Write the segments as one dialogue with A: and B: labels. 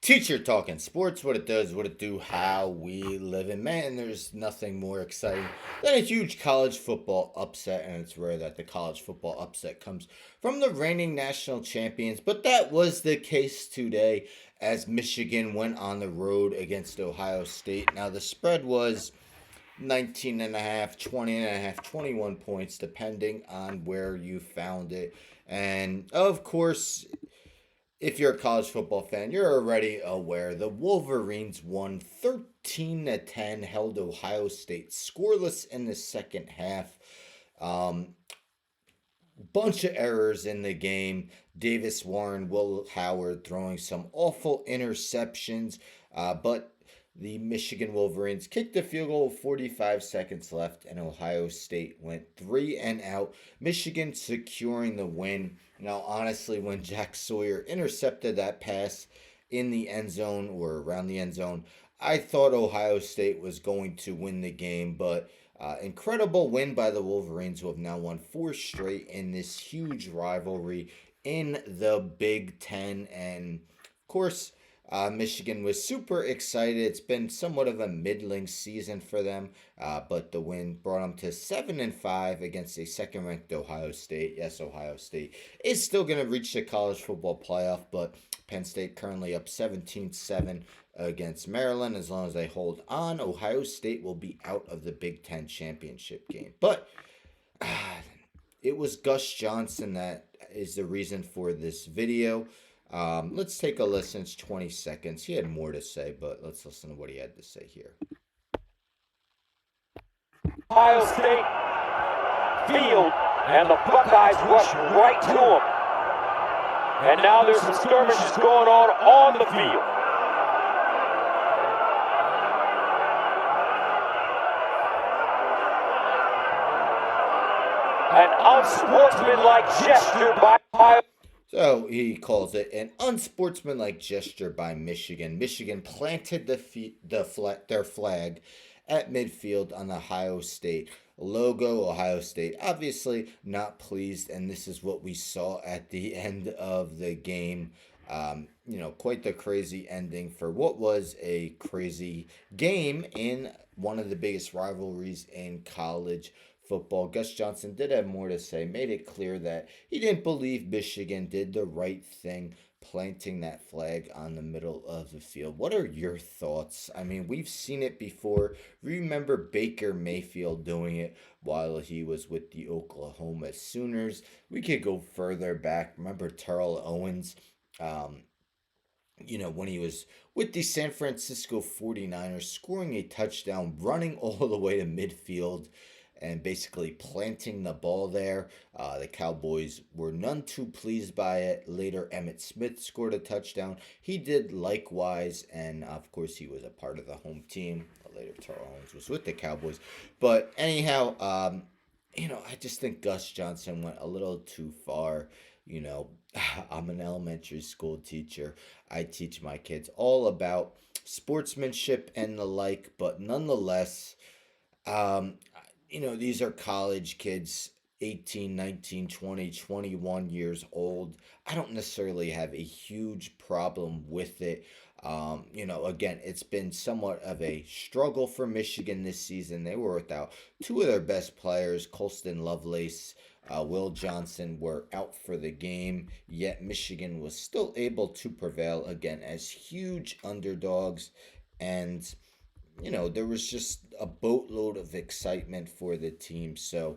A: Teacher talking sports, what it does, what it do, how we live. And man, there's nothing more exciting than a huge college football upset. And it's rare that the college football upset comes from the reigning national champions. But that was the case today as Michigan went on the road against Ohio State. Now, the spread was 19 and a half, 20 and a half, 21 points, depending on where you found it. And of course, if you're a college football fan, you're already aware the Wolverines won 13 to 10, held Ohio State scoreless in the second half. Um, Bunch of errors in the game. Davis Warren, Will Howard throwing some awful interceptions, but the Michigan Wolverines kicked the field goal with 45 seconds left, and Ohio State went three and out. Michigan securing the win. Now, honestly, when Jack Sawyer intercepted that pass in the end zone or around the end zone, I thought Ohio State was going to win the game, but incredible win by the Wolverines, who have now won four straight in this huge rivalry in the Big Ten. And of course, Michigan was super excited. It's been somewhat of a middling season for them, but the win brought them to 7-5 against a second-ranked Ohio State. Yes, Ohio State is still going to reach the college football playoff, but Penn State currently up 17-7 against Maryland. As long as they hold on, Ohio State will be out of the Big Ten championship game. But it was Gus Johnson that is the reason for this video. Let's take a listen. It's 20 seconds. He had more to say, but let's listen to what he had to say here.
B: Ohio State field, and the Buckeyes rush right to them. And now there's some skirmishes going on the field. An unsportsmanlike gesture by Ohio.
A: So he calls it an unsportsmanlike gesture by Michigan. Michigan planted their flag at midfield on the Ohio State logo. Ohio State obviously not pleased, and this is what we saw at the end of the game. Quite the crazy ending for what was a crazy game in one of the biggest rivalries in college football. Gus Johnson did have more to say, made it clear that he didn't believe Michigan did the right thing planting that flag on the middle of the field. What are your thoughts? I mean, we've seen it before. Remember Baker Mayfield doing it while he was with the Oklahoma Sooners. We could go further back. Remember Terrell Owens, when he was with the San Francisco 49ers, scoring a touchdown, running all the way to midfield, and basically planting the ball there. The Cowboys were none too pleased by it. Later, Emmitt Smith scored a touchdown. He did likewise, and of course, he was a part of the home team. Later, Terrell Owens was with the Cowboys. But anyhow, I just think Gus Johnson went a little too far. I'm an elementary school teacher. I teach my kids all about sportsmanship and the like, but nonetheless, these are college kids, 18, 19, 20, 21 years old. I don't necessarily have a huge problem with it. Again, it's been somewhat of a struggle for Michigan this season. They were without two of their best players, Colston Lovelace, Will Johnson, were out for the game, yet Michigan was still able to prevail again as huge underdogs. And there was just a boatload of excitement for the team. So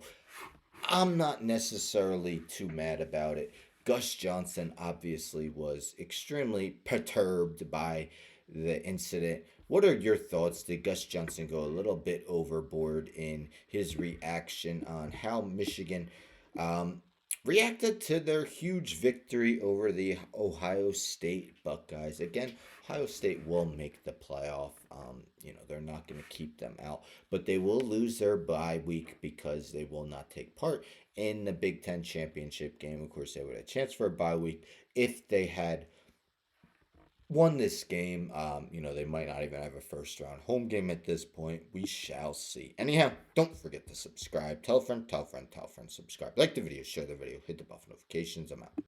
A: I'm not necessarily too mad about it. Gus Johnson obviously was extremely perturbed by the incident. What are your thoughts? Did Gus Johnson go a little bit overboard in his reaction on how Michigan reacted to their huge victory over the Ohio State Buckeyes? Again, Ohio State will make the playoff. They're not going to keep them out, but they will lose their bye week because they will not take part in the Big Ten championship game. Of course, they would have a chance for a bye week if they had won this game. They might not even have a first round home game at this point. We shall see. Anyhow, don't forget to subscribe. Tell a friend, tell a friend, tell a friend, subscribe. Like the video, share the video, hit the bell for notifications. I'm out.